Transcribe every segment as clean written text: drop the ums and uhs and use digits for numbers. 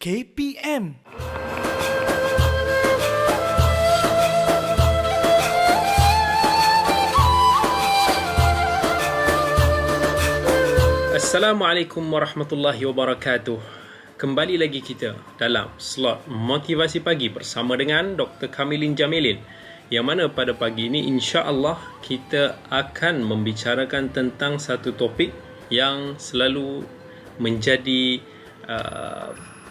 KPM. Assalamualaikum warahmatullahi wabarakatuh. Kembali lagi kita dalam slot motivasi pagi bersama dengan Dr. Kamilin Jamilin, yang mana pada pagi ini insya-Allah kita akan membicarakan tentang satu topik yang selalu menjadi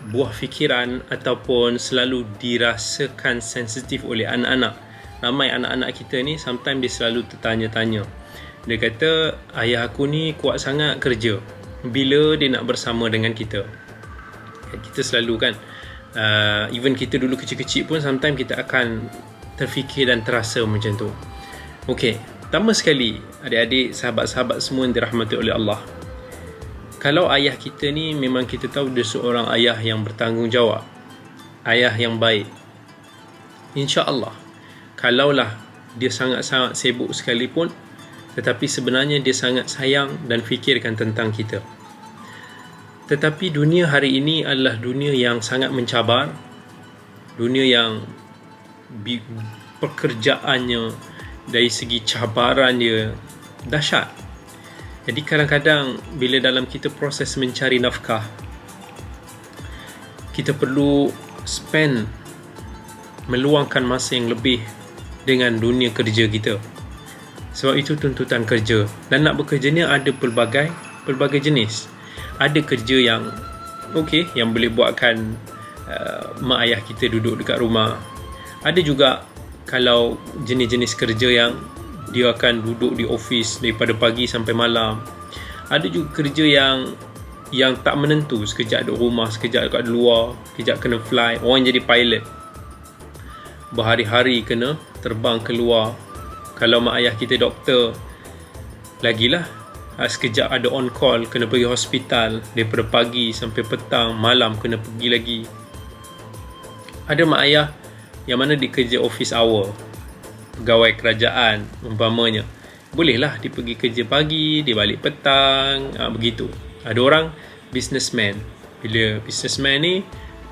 buah fikiran ataupun selalu dirasakan sensitif oleh anak-anak. Ramai anak-anak kita ni sometimes dia selalu tertanya-tanya. Dia kata, ayah aku ni kuat sangat kerja, bila dia nak bersama dengan kita? Kita selalu kan, even kita dulu kecil-kecil pun sometimes kita akan terfikir dan terasa macam tu. Okey, pertama sekali adik-adik, sahabat-sahabat semua yang dirahmati oleh Allah, kalau ayah kita ni memang kita tahu dia seorang ayah yang bertanggungjawab, ayah yang baik, insya-Allah kalaulah dia sangat-sangat sibuk sekalipun, tetapi sebenarnya dia sangat sayang dan fikirkan tentang kita. Tetapi dunia hari ini adalah dunia yang sangat mencabar, dunia yang pekerjaannya dari segi cabaran dia dahsyat. Jadi kadang-kadang bila dalam kita proses mencari nafkah, kita perlu meluangkan masa yang lebih dengan dunia kerja kita. Sebab itu tuntutan kerja, dan nak bekerja ni ada pelbagai jenis. Ada kerja yang okey, yang boleh buatkan mak ayah kita duduk dekat rumah. Ada juga kalau jenis-jenis kerja yang dia akan duduk di office daripada pagi sampai malam. Ada juga kerja yang tak menentu, sekejap duduk rumah, sekejap dekat luar, sekejap kena fly. Orang jadi pilot, berhari-hari kena terbang keluar. Kalau mak ayah kita doktor, lagilah sekejap ada on call, kena pergi hospital daripada pagi sampai petang, malam kena pergi lagi. Ada mak ayah yang mana dia kerja office hour, pegawai kerajaan umpamanya, bolehlah dia pergi kerja pagi, dia balik petang, begitu. Ada orang businessman, bila businessman ni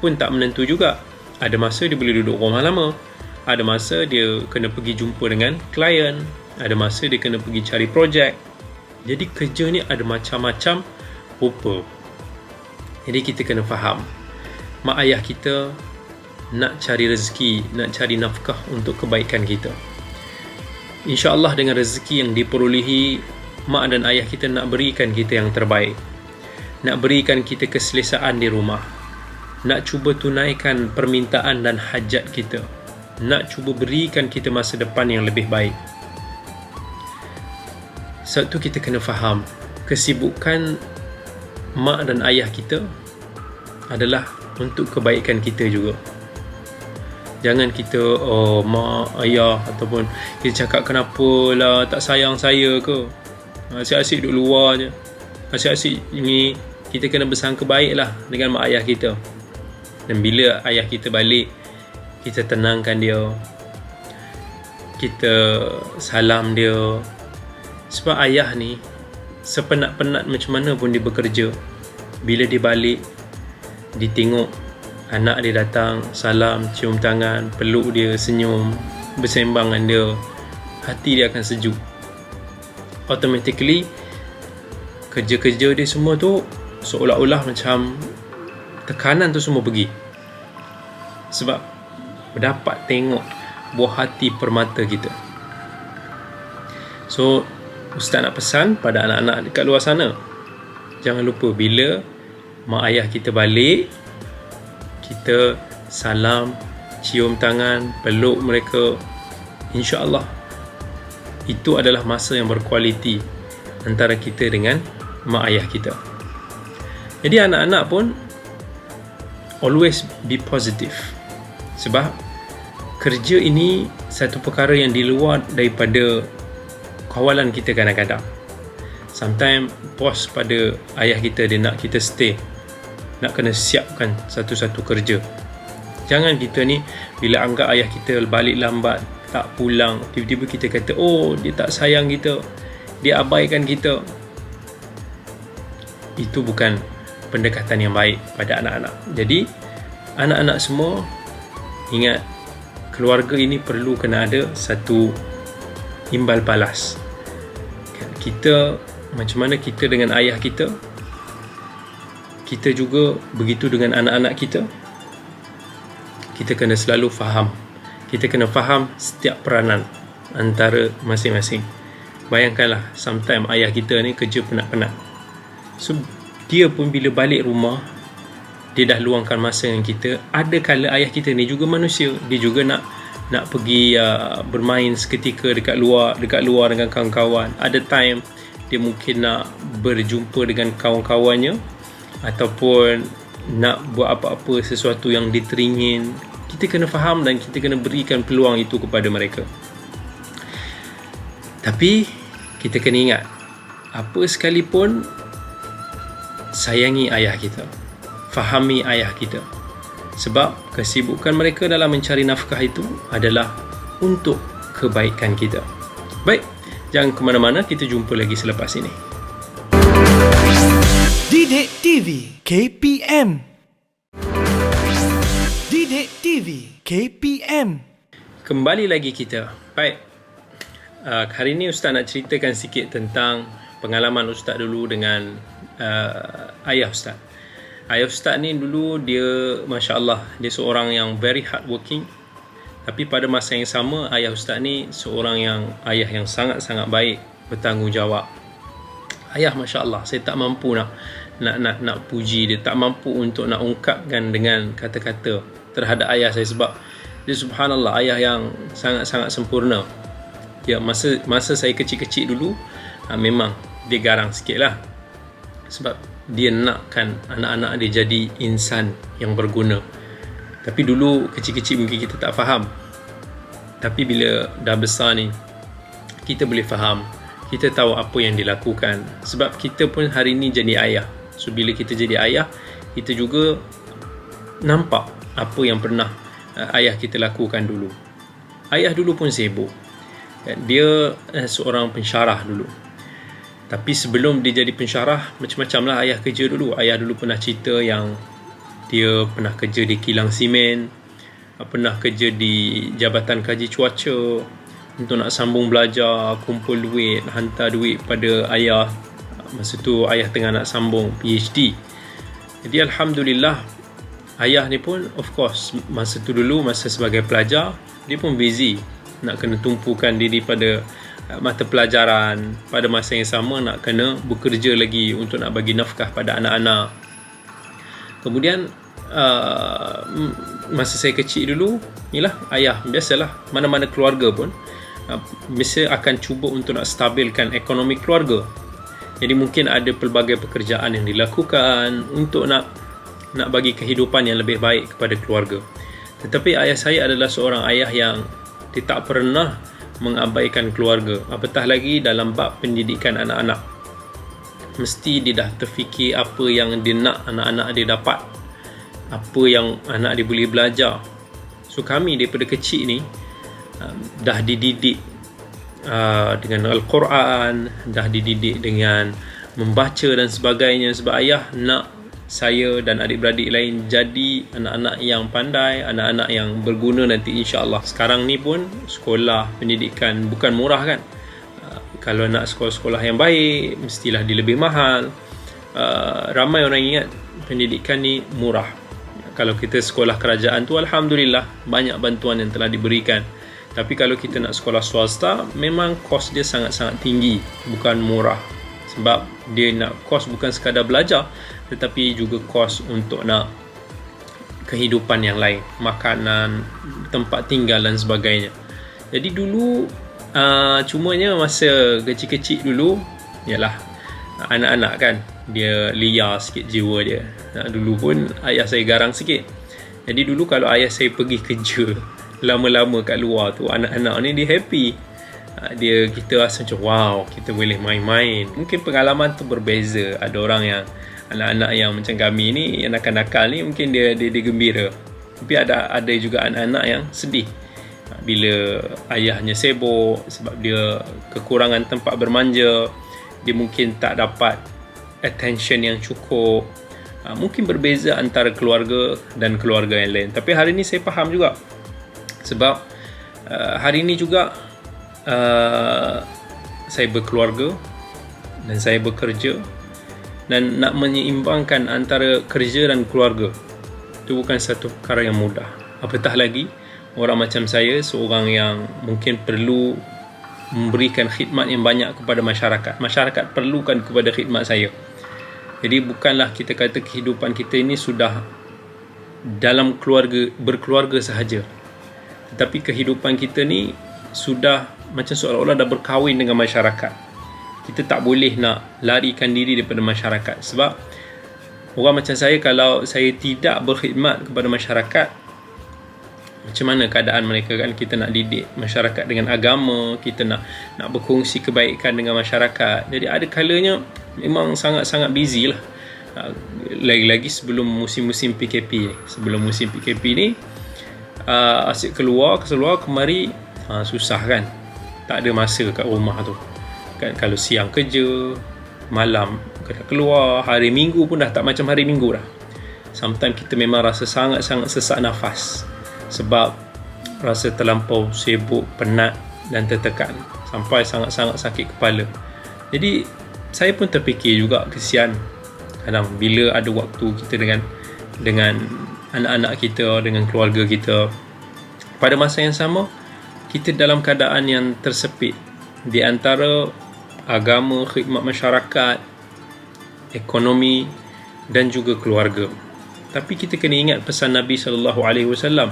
pun tak menentu juga. Ada masa dia boleh duduk rumah lama, ada masa dia kena pergi jumpa dengan klien, ada masa dia kena pergi cari projek. Jadi kerja ni ada macam-macam rupa. Jadi kita kena faham, mak ayah kita nak cari rezeki, nak cari nafkah untuk kebaikan kita. InsyaAllah dengan rezeki yang diperolehi, mak dan ayah kita nak berikan kita yang terbaik, nak berikan kita keselesaan di rumah, nak cuba tunaikan permintaan dan hajat kita, nak cuba berikan kita masa depan yang lebih baik. Sebab tu kita kena faham, kesibukan mak dan ayah kita adalah untuk kebaikan kita juga. Jangan kita, mak, ayah, ataupun kita cakap kenapa lah tak sayang saya ke, asyik-asyik duduk luar je, asyik-asyik ni. Kita kena bersangka baiklah dengan mak ayah kita. Dan bila ayah kita balik, kita tenangkan dia, kita salam dia. Sebab ayah ni sepenat-penat macam mana pun dia bekerja, bila dia balik, dia tengok anak dia datang, salam, cium tangan, peluk dia, senyum, bersembang dengan dia, hati dia akan sejuk. Automatically kerja-kerja dia semua tu seolah-olah macam tekanan tu semua pergi, sebab dapat tengok buah hati permata kita. So Ustaz nak pesan pada anak-anak dekat luar sana, jangan lupa bila mak ayah kita balik, kita salam, cium tangan, peluk mereka. InsyaAllah itu adalah masa yang berkualiti antara kita dengan mak ayah kita. Jadi anak-anak pun always be positive, sebab kerja ini satu perkara yang di luar daripada kawalan kita. Kadang-kadang sometimes bos pada ayah kita, dia nak kita stay, nak kena siapkan satu-satu kerja. Jangan kita ni bila anggap ayah kita balik lambat, tak pulang, tiba-tiba kita kata, oh dia tak sayang kita, dia abaikan kita. Itu bukan pendekatan yang baik pada anak-anak. Jadi anak-anak semua ingat, keluarga ini perlu kena ada satu imbal balas. Kita, macam mana kita dengan ayah kita, kita juga begitu dengan anak-anak kita. Kita kena selalu faham. Kita kena faham setiap peranan antara masing-masing. Bayangkanlah, sometimes ayah kita ni kerja penat-penat. So, dia pun bila balik rumah, dia dah luangkan masa dengan kita. Ada kala ayah kita ni juga manusia. Dia juga nak pergi bermain seketika dekat luar dengan kawan-kawan. Ada time dia mungkin nak berjumpa dengan kawan-kawannya, ataupun nak buat apa-apa sesuatu yang diteringin. Kita kena faham dan kita kena berikan peluang itu kepada mereka. Tapi kita kena ingat, apa sekalipun, sayangi ayah kita, fahami ayah kita. Sebab kesibukan mereka dalam mencari nafkah itu adalah untuk kebaikan kita. Baik, jangan ke mana-mana, kita jumpa lagi selepas ini. Didik TV KPM. Didik TV KPM. Kembali lagi kita. Baik, hari ini Ustaz nak ceritakan sikit tentang pengalaman Ustaz dulu dengan ayah Ustaz. Ayah Ustaz ni dulu dia, Masya Allah, dia seorang yang very hardworking. Tapi pada masa yang sama, ayah Ustaz ni seorang ayah yang sangat-sangat baik, bertanggungjawab. Ayah, Masya Allah, saya tak mampu nak puji dia, tak mampu untuk nak ungkapkan dengan kata-kata terhadap ayah saya, sebab dia subhanallah ayah yang sangat-sangat sempurna. Ya, masa saya kecil-kecil dulu, memang dia garang sikit lah, sebab dia nakkan anak-anak dia jadi insan yang berguna. Tapi dulu kecil-kecil mungkin kita tak faham. Tapi bila dah besar ni, kita boleh faham, kita tahu apa yang dilakukan. Sebab kita pun hari ni jadi ayah. So bila kita jadi ayah, kita juga nampak apa yang pernah ayah kita lakukan dulu. Ayah dulu pun sibuk. Dia seorang pensyarah dulu. Tapi sebelum dia jadi pensyarah, macam-macam lah ayah kerja dulu. Ayah dulu pernah cerita yang dia pernah kerja di kilang simen, pernah kerja di Jabatan Kaji Cuaca untuk nak sambung belajar, kumpul duit, hantar duit pada ayah. Masa tu ayah tengah nak sambung PhD. Jadi Alhamdulillah, ayah ni pun of course masa tu dulu, masa sebagai pelajar, dia pun busy nak kena tumpukan diri pada mata pelajaran. Pada masa yang sama nak kena bekerja lagi untuk nak bagi nafkah pada anak-anak. Kemudian masa saya kecil dulu, inilah ayah, biasalah mana-mana keluarga pun mesti akan cuba untuk nak stabilkan ekonomi keluarga. Jadi mungkin ada pelbagai pekerjaan yang dilakukan untuk nak bagi kehidupan yang lebih baik kepada keluarga. Tetapi ayah saya adalah seorang ayah yang dia tak pernah mengabaikan keluarga, apatah lagi dalam bab pendidikan anak-anak. Mesti dia dah terfikir apa yang dia nak anak-anak dia dapat, apa yang anak dia boleh belajar. So kami daripada kecil ni dah dididik dengan Al-Quran, dah dididik dengan membaca dan sebagainya. Sebab ayah nak saya dan adik-beradik lain jadi anak-anak yang pandai, anak-anak yang berguna nanti insya-Allah. Sekarang ni pun sekolah pendidikan bukan murah kan. Kalau nak sekolah-sekolah yang baik, mestilah dia lebih mahal. Ramai orang ingat pendidikan ni murah. Kalau kita sekolah kerajaan tu alhamdulillah banyak bantuan yang telah diberikan. Tapi kalau kita nak sekolah swasta, memang kos dia sangat-sangat tinggi, bukan murah. Sebab dia nak kos bukan sekadar belajar, tetapi juga kos untuk nak kehidupan yang lain, makanan, tempat tinggal dan sebagainya. Jadi dulu cumanya masa kecil-kecil dulu, yalah anak-anak kan, dia liar sikit jiwa dia. Dulu pun ayah saya garang sikit. Jadi dulu kalau ayah saya pergi kerja lama-lama kat luar tu, anak-anak ni dia happy. Kita rasa macam wow, kita boleh main-main. Mungkin pengalaman tu berbeza. Ada orang yang anak-anak yang macam kami ni, yang nakal-nakal ni, mungkin dia gembira. Tapi ada juga anak-anak yang sedih bila ayahnya sibuk sebab dia kekurangan tempat bermanja. Dia mungkin tak dapat attention yang cukup, Mungkin berbeza antara keluarga dan keluarga yang lain. Tapi hari ni saya faham juga. Sebab hari ni juga saya berkeluarga dan saya bekerja, dan nak menyeimbangkan antara kerja dan keluarga itu bukan satu perkara yang mudah. Apatah lagi orang macam saya, seorang yang mungkin perlu memberikan khidmat yang banyak kepada masyarakat. Masyarakat perlukan kepada khidmat saya. Jadi bukanlah kita kata kehidupan kita ini sudah dalam keluarga, berkeluarga sahaja, tetapi kehidupan kita ni sudah macam seolah-olah dah berkahwin dengan masyarakat. Kita tak boleh nak larikan diri daripada masyarakat. Sebab orang macam saya, kalau saya tidak berkhidmat kepada masyarakat, macam mana keadaan mereka kan? Kita nak didik masyarakat dengan agama, kita nak berkongsi kebaikan dengan masyarakat. Jadi ada kalanya memang sangat-sangat busy lah. Lagi-lagi sebelum musim-musim PKP ni. Sebelum musim PKP ni, asyik keluar kemari, susah kan? Tak ada masa kat rumah tu kan. Kalau siang kerja, malam kena keluar, hari Minggu pun dah tak macam hari Minggu dah. Sometimes kita memang rasa sangat-sangat sesak nafas, sebab rasa terlampau sibuk, penat dan tertekan, sampai sangat-sangat sakit kepala. Jadi saya pun terfikir juga, kesian kadang bila ada waktu kita dengan anak-anak kita, dengan keluarga kita. Pada masa yang sama, kita dalam keadaan yang tersepit di antara agama, khidmat masyarakat, ekonomi dan juga keluarga. Tapi kita kena ingat pesan Nabi SAW.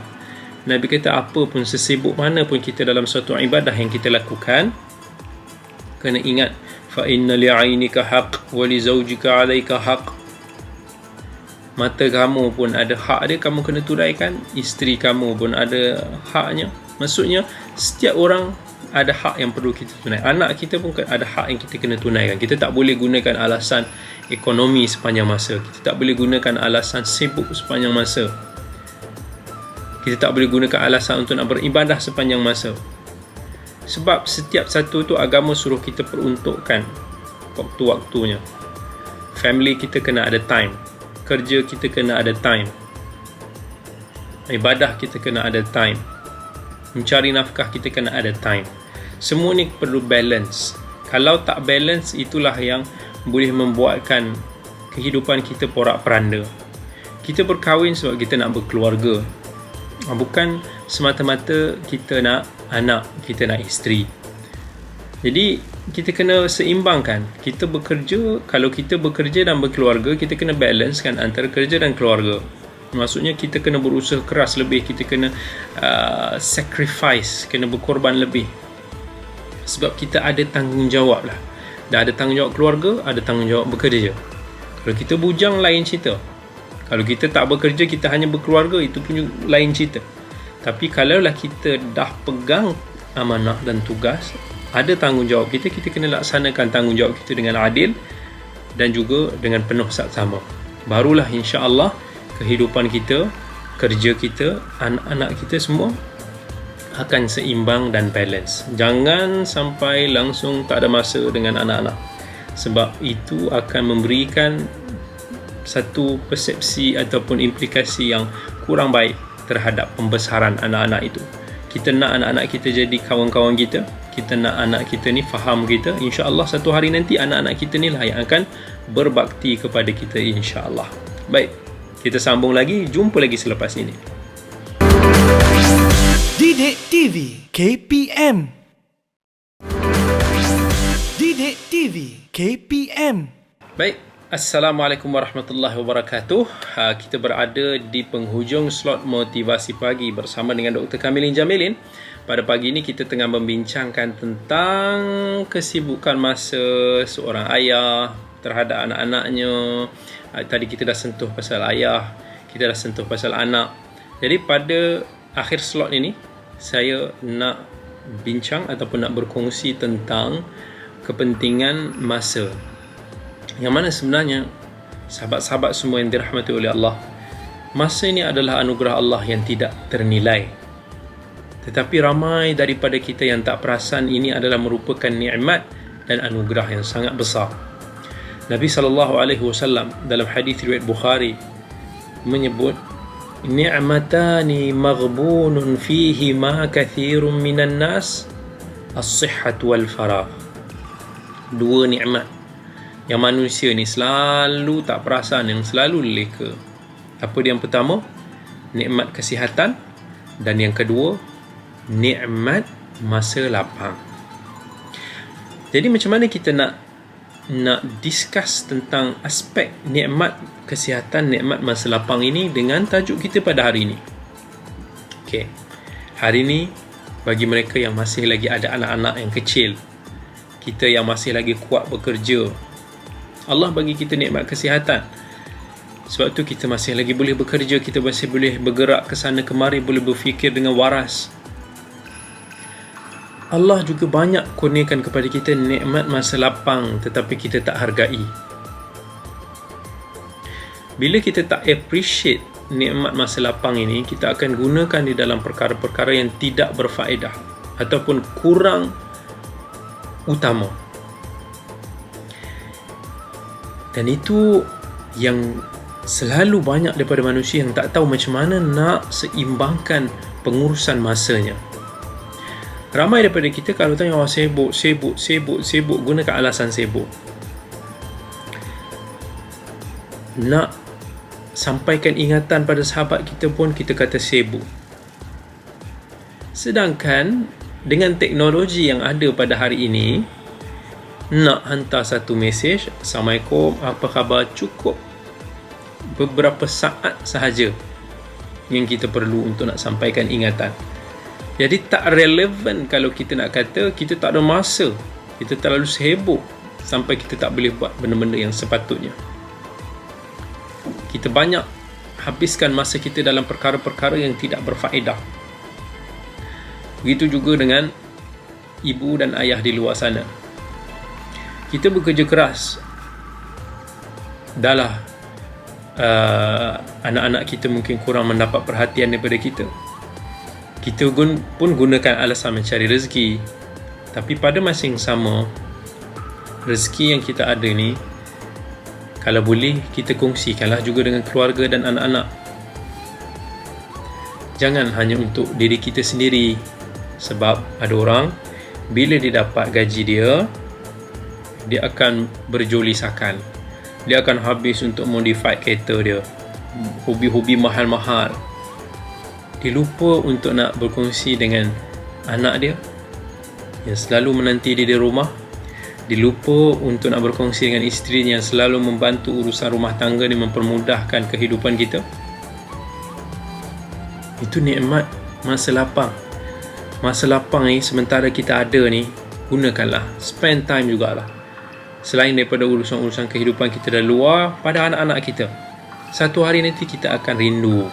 Nabi kata, apa pun, sesibuk mana pun kita dalam suatu ibadah yang kita lakukan, kena ingat, fa inna li'ainika haqq wa li zawjika 'alaika haqq. Mata kamu pun ada hak dia, kamu kena tunaikan. Isteri kamu pun ada haknya. Maksudnya setiap orang ada hak yang perlu kita tunaikan. Anak kita pun ada hak yang kita kena tunaikan. Kita tak boleh gunakan alasan ekonomi sepanjang masa. Kita tak boleh gunakan alasan sibuk sepanjang masa. Kita tak boleh gunakan alasan untuk nak beribadah sepanjang masa. Sebab setiap satu tu agama suruh kita peruntukkan waktu-waktunya. Family kita kena ada time. Kerja kita kena ada time. Ibadah kita kena ada time. Mencari nafkah kita kena ada time. Semua ni perlu balance. Kalau tak balance, itulah yang boleh membuatkan kehidupan kita porak-peranda. Kita berkahwin sebab kita nak berkeluarga, bukan semata-mata kita nak anak, kita nak isteri. Jadi kita kena seimbangkan. Kita bekerja, kalau kita bekerja dan berkeluarga, kita kena balancekan antara kerja dan keluarga. Maksudnya kita kena berusaha keras lebih, kita kena sacrifice, kena berkorban lebih. Sebab kita ada tanggungjawab lah. Dah ada tanggungjawab keluarga, ada tanggungjawab bekerja. Kalau kita bujang, lain cerita. Kalau kita tak bekerja, kita hanya berkeluarga, itu pun lain cerita. Tapi kalaulah kita dah pegang amanah dan tugas, ada tanggungjawab kita, kita kena laksanakan tanggungjawab kita dengan adil dan juga dengan penuh saksama. Barulah insya-Allah kehidupan kita, kerja kita, anak-anak kita semua akan seimbang dan balance. Jangan sampai langsung tak ada masa dengan anak-anak, sebab itu akan memberikan satu persepsi ataupun implikasi yang kurang baik terhadap pembesaran anak-anak itu. Kita nak anak-anak kita jadi kawan-kawan kita, kita nak anak kita ni faham kita. InsyaAllah satu hari nanti anak-anak kita ni lah yang akan berbakti kepada kita, insyaAllah. Baik, kita sambung lagi, jumpa lagi selepas ini. Didik TV KPM. Didik TV KPM. Baik, Assalamualaikum warahmatullahi wabarakatuh. Kita berada di penghujung slot motivasi pagi bersama dengan Dr. Kamilin Jamilin. Pada pagi ini kita tengah membincangkan tentang kesibukan masa seorang ayah terhadap anak-anaknya. Tadi kita dah sentuh pasal ayah, kita dah sentuh pasal anak. Jadi pada akhir slot ini, saya nak bincang ataupun nak berkongsi tentang kepentingan masa. Yang mana sebenarnya sahabat-sahabat semua yang dirahmati oleh Allah, masa ini adalah anugerah Allah yang tidak ternilai. Tetapi ramai daripada kita yang tak perasan ini adalah merupakan nikmat dan anugerah yang sangat besar. Nabi SAW dalam hadis riwayat Bukhari menyebut, ni'matani maghbunun fihi ma kathirun minan nas, as-sihhat wal faragh. Dua nikmat yang manusia ni selalu tak perasan, yang selalu leka. Apa dia yang pertama? Nikmat kesihatan. Dan yang kedua, nikmat masa lapang. Jadi macam mana kita nak discuss tentang aspek nikmat kesihatan, nikmat masa lapang ini dengan tajuk kita pada hari ini? Okay. Hari ini, bagi mereka yang masih lagi ada anak-anak yang kecil, kita yang masih lagi kuat bekerja, Allah bagi kita nikmat kesihatan. Sebab tu kita masih lagi boleh bekerja, kita masih boleh bergerak ke sana kemari, boleh berfikir dengan waras. Allah juga banyak kurniakan kepada kita nikmat masa lapang, tetapi kita tak hargai. Bila kita tak appreciate nikmat masa lapang ini, kita akan gunakan di dalam perkara-perkara yang tidak berfaedah ataupun kurang utama. Dan itu yang selalu banyak daripada manusia yang tak tahu macam mana nak seimbangkan pengurusan masanya. Ramai daripada kita kalau tanya, sibuk, gunakan alasan sibuk. Nak sampaikan ingatan pada sahabat kita pun kita kata sibuk. Sedangkan dengan teknologi yang ada pada hari ini, nak hantar satu mesej, Assalamualaikum, apa khabar, cukup beberapa saat sahaja yang kita perlu untuk nak sampaikan ingatan. Jadi tak relevan kalau kita nak kata kita tak ada masa, kita terlalu sibuk sampai kita tak boleh buat benda-benda yang sepatutnya. Kita banyak habiskan masa kita dalam perkara-perkara yang tidak berfaedah. Begitu juga dengan ibu dan ayah di luar sana. Kita bekerja keras, dahlah anak-anak kita mungkin kurang mendapat perhatian daripada kita. Kita pun gunakan alasan mencari rezeki. Tapi pada masa yang sama, rezeki yang kita ada ni, kalau boleh kita kongsikanlah juga dengan keluarga dan anak-anak. Jangan hanya untuk diri kita sendiri. Sebab ada orang, bila dia dapat gaji dia akan berjolisakan. Dia akan habis untuk modify kereta dia, hobi-hobi mahal-mahal. Dia lupa untuk nak berkongsi dengan anak dia yang selalu menanti dia di rumah. Dia lupa untuk nak berkongsi dengan isteri yang selalu membantu urusan rumah tangga dan mempermudahkan kehidupan kita. Itu nikmat masa lapang. Masa lapang ni sementara kita ada ni, gunakanlah, spend time jugalah. Selain daripada urusan-urusan kehidupan kita dah luar, pada anak-anak kita. Satu hari nanti kita akan rindu.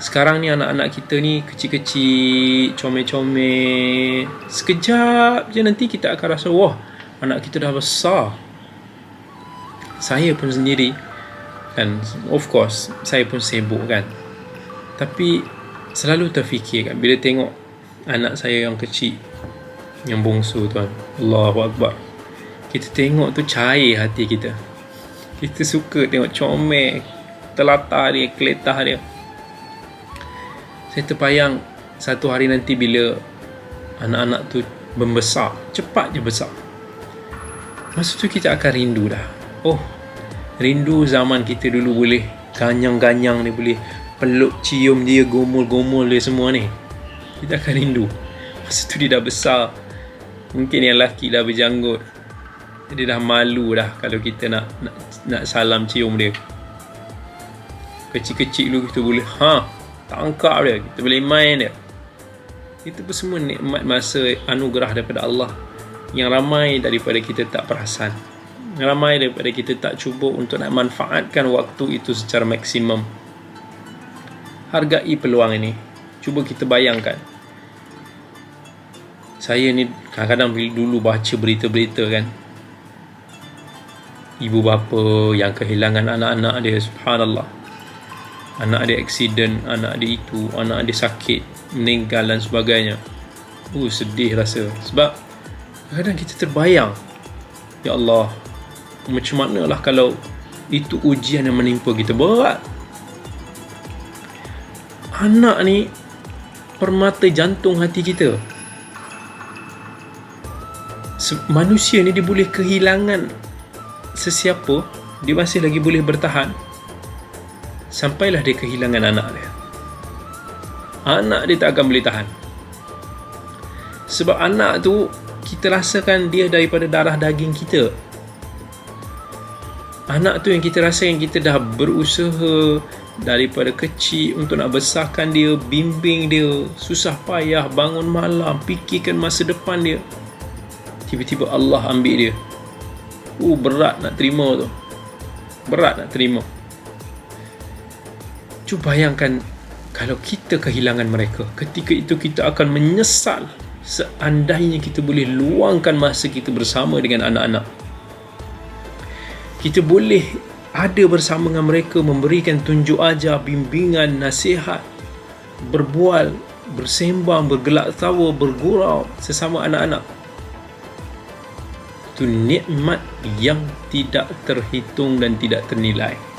Sekarang ni anak-anak kita ni kecil-kecil, comel-comel. Sekejap je nanti kita akan rasa, wah, anak kita dah besar. Saya pun sendiri kan, of course saya pun sibuk kan, tapi selalu terfikir kan, bila tengok anak saya yang kecil, yang bongsu tuan, Allahu Akbar, kita tengok tu cair hati kita. Kita suka tengok comel, telatar dia, keletah dia. Saya terbayang satu hari nanti bila anak-anak tu membesar, cepat je besar. Masa tu kita akan rindu dah. Oh, rindu zaman kita dulu boleh ganyang-ganyang ni, boleh peluk, cium dia, gomol-gomol dia semua ni. Kita akan rindu. Masa tu dia dah besar. Mungkin yang lelaki dah berjanggut. Dia dah malu dah kalau kita nak salam cium dia. Kecil-kecil dulu kita boleh tangkap dia, kita boleh main dia. Itu pun semua nikmat masa anugerah daripada Allah yang ramai daripada kita tak perasan. Ramai daripada kita tak cuba untuk nak manfaatkan waktu itu secara maksimum. Hargai peluang ini. Cuba kita bayangkan. Saya ni kadang-kadang dulu baca berita-berita kan, ibu bapa yang kehilangan anak-anak dia, subhanallah. Anak dia aksiden, anak dia itu, anak dia sakit, meninggal dan sebagainya. Sedih rasa. Sebab kadang-kadang kita terbayang, ya Allah, Macam manalah kalau itu ujian yang menimpa kita, berat. Anak ni permata jantung hati kita. Manusia ni dia boleh kehilangan sesiapa, dia masih lagi boleh bertahan sampailah dia kehilangan anak dia. Anak dia tak akan boleh tahan. Sebab anak tu kita rasakan dia daripada darah daging kita. Anak tu yang kita rasa, yang kita dah berusaha daripada kecil untuk nak besarkan dia, bimbing dia, susah payah, bangun malam, fikirkan masa depan dia. Tiba-tiba Allah ambil dia. Berat nak terima tu. Berat nak terima. Cuba bayangkan kalau kita kehilangan mereka. Ketika itu kita akan menyesal seandainya kita boleh luangkan masa kita bersama dengan anak-anak. Kita boleh ada bersama dengan mereka, memberikan tunjuk ajar, bimbingan, nasihat, berbual, bersembang, bergelak tawa, bergurau sesama anak-anak. Itu nikmat yang tidak terhitung dan tidak ternilai.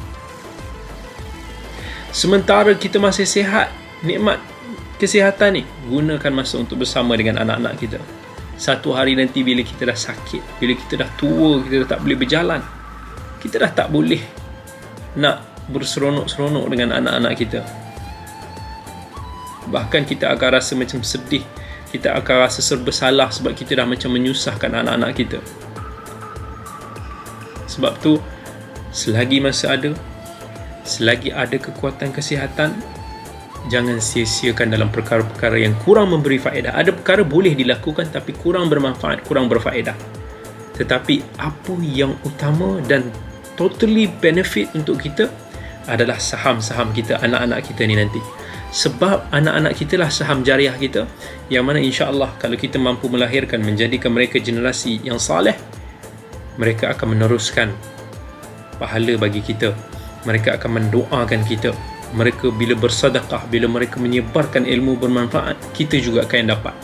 Sementara kita masih sihat, nikmat kesihatan ni, gunakan masa untuk bersama dengan anak-anak kita. Satu hari nanti bila kita dah sakit, bila kita dah tua, kita dah tak boleh berjalan, kita dah tak boleh nak berseronok-seronok dengan anak-anak kita. Bahkan kita akan rasa macam sedih, kita akan rasa serba salah sebab kita dah macam menyusahkan anak-anak kita. Sebab tu, selagi masa ada, selagi ada kekuatan kesihatan, jangan sia-siakan dalam perkara-perkara yang kurang memberi faedah. Ada perkara boleh dilakukan tapi kurang bermanfaat, kurang berfaedah. Tetapi apa yang utama dan totally benefit untuk kita adalah saham-saham kita, anak-anak kita ni nanti. Sebab anak-anak kita lah saham jariah kita, yang mana insya-Allah kalau kita mampu melahirkan, menjadikan mereka generasi yang saleh, mereka akan meneruskan pahala bagi kita. Mereka akan mendoakan kita. Mereka bila bersedekah, bila mereka menyebarkan ilmu bermanfaat, kita juga akan dapat.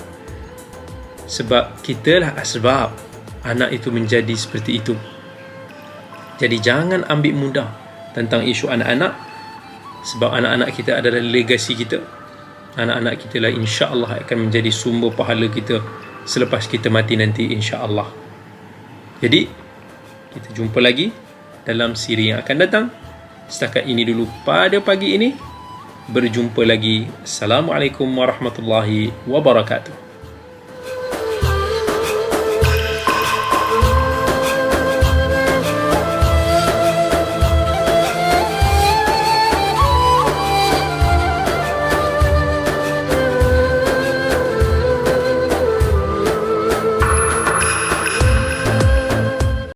Sebab kitalah asbab anak itu menjadi seperti itu. Jadi jangan ambil mudah tentang isu anak-anak, sebab anak-anak kita adalah legasi kita. Anak-anak kita lah insya-Allah akan menjadi sumber pahala kita selepas kita mati nanti, insya-Allah. Jadi kita jumpa lagi dalam siri yang akan datang. Setakat ini dulu pada pagi ini. Berjumpa lagi. Assalamualaikum warahmatullahi wabarakatuh.